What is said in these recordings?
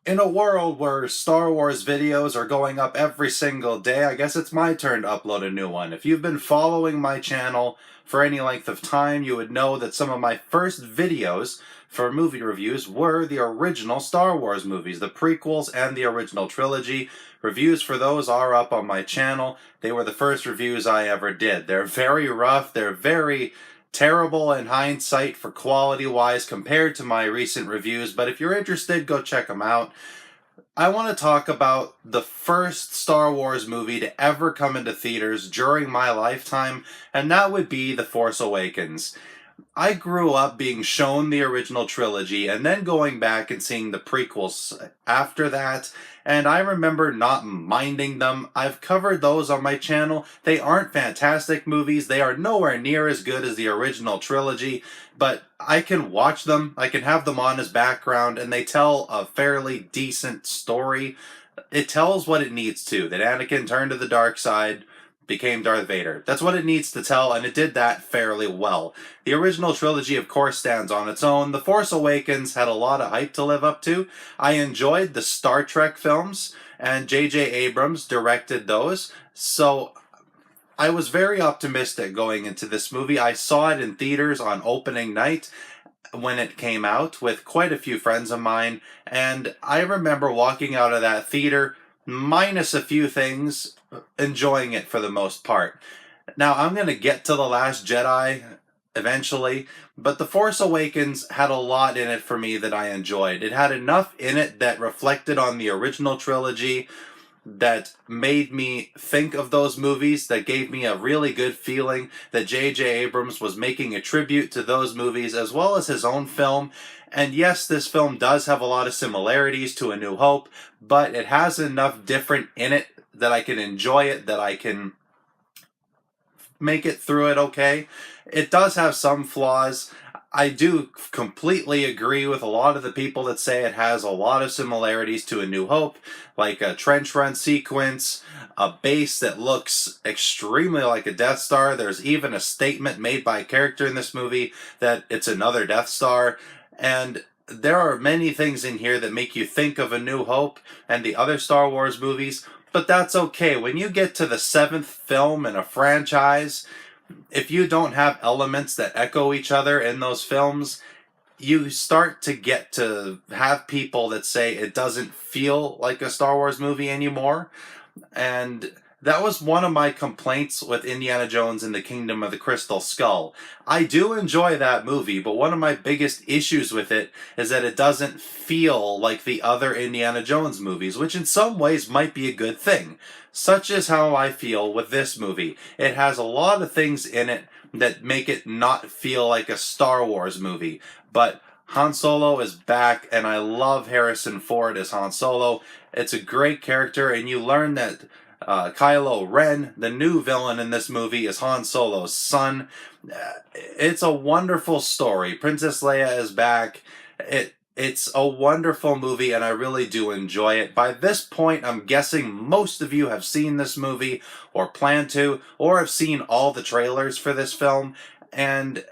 In a world where Star Wars videos are going up every single day, I guess it's my turn to upload a new one. If you've been following my channel for any length of time, you would know that some of my first videos for movie reviews were the original Star Wars movies, the prequels and the original trilogy. Reviews for those are up on my channel. They were the first reviews I ever did. They're very rough, they're very terrible in hindsight for quality-wise compared to my recent reviews, but if you're interested, go check them out. I want to talk about the first Star Wars movie to ever come into theaters during my lifetime, and that would be The Force Awakens. I grew up being shown the original trilogy and then going back and seeing the prequels after that, and I remember not minding them. I've covered those on my channel. They aren't fantastic movies. They are nowhere near as good as the original trilogy, but I can watch them. I can have them on as background, and they tell a fairly decent story. It tells what it needs to, that Anakin turned to the dark side, became Darth Vader. That's what it needs to tell, and it did that fairly well. The original trilogy, of course, stands on its own. The Force Awakens had a lot of hype to live up to. I enjoyed the Star Trek films, and J.J. Abrams directed those, so I was very optimistic going into this movie. I saw it in theaters on opening night when it came out with quite a few friends of mine, and I remember walking out of that theater, minus a few things, enjoying it for the most part. Now, I'm going to get to The Last Jedi eventually, but The Force Awakens had a lot in it for me that I enjoyed. It had enough in it that reflected on the original trilogy, that made me think of those movies, that gave me a really good feeling that J.J. Abrams was making a tribute to those movies as well as his own film. And yes, this film does have a lot of similarities to A New Hope, but it has enough different in it that I can enjoy it, that I can make it through it okay. It does have some flaws. I do completely agree with a lot of the people that say it has a lot of similarities to A New Hope, like a trench run sequence, a base that looks extremely like a Death Star. There's even a statement made by a character in this movie that it's another Death Star. And there are many things in here that make you think of A New Hope and the other Star Wars movies, but that's okay. When you get to the seventh film in a franchise, if you don't have elements that echo each other in those films, you start to get to have people that say it doesn't feel like a Star Wars movie anymore. And that was one of my complaints with Indiana Jones and the Kingdom of the Crystal Skull. I do enjoy that movie, but one of my biggest issues with it is that it doesn't feel like the other Indiana Jones movies, which in some ways might be a good thing. Such is how I feel with this movie. It has a lot of things in it that make it not feel like a Star Wars movie, but Han Solo is back, and I love Harrison Ford as Han Solo. It's a great character, and you learn that Kylo Ren, the new villain in this movie, is Han Solo's son. It's a wonderful story. Princess Leia is back. It's a wonderful movie, and I really do enjoy it. By this point, I'm guessing most of you have seen this movie, or plan to, or have seen all the trailers for this film, and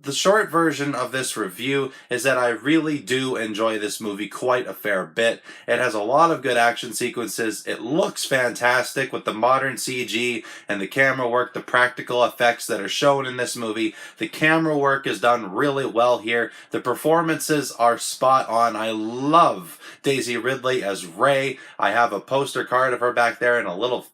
the short version of this review is that I really do enjoy this movie quite a fair bit. It has a lot of good action sequences. It looks fantastic with the modern CG and the camera work, the practical effects that are shown in this movie. The camera work is done really well here. The performances are spot on. I love Daisy Ridley as Rey. I have a poster card of her back there and a little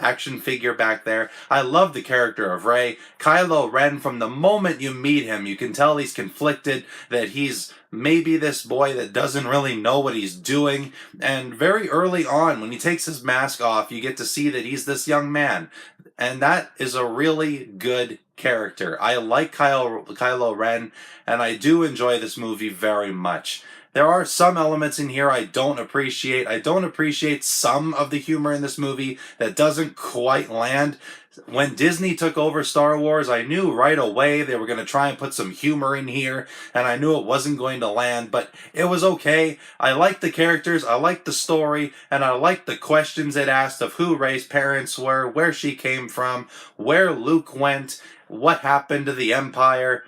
action figure back there. I love the character of Rey. Kylo Ren, from the moment you meet him, you can tell he's conflicted, that he's maybe this boy that doesn't really know what he's doing. And very early on, when he takes his mask off, you get to see that he's this young man. And that is a really good character. I like Kylo Ren, and I do enjoy this movie very much. There are some elements in here I don't appreciate. I don't appreciate some of the humor in this movie that doesn't quite land. When Disney took over Star Wars, I knew right away they were going to try and put some humor in here, and I knew it wasn't going to land, but it was okay. I liked the characters, I liked the story, and I liked the questions it asked of who Rey's parents were, where she came from, where Luke went, what happened to the Empire.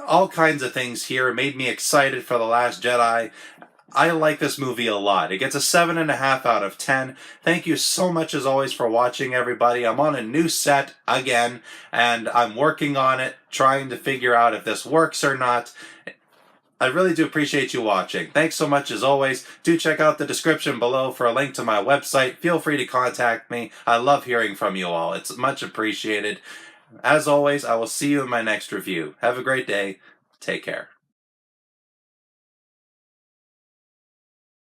All kinds of things here made me excited for The Last Jedi. I like this movie a lot. It gets a 7.5 out of 10. Thank you so much as always for watching, everybody. I'm on a new set again, and I'm working on it, trying to figure out if this works or not. I really do appreciate you watching. Thanks so much as always. Do check out the description below for a link to my website. Feel free to contact me. I love hearing from you all. It's much appreciated. As always, I will see you in my next review. Have a great day. Take care.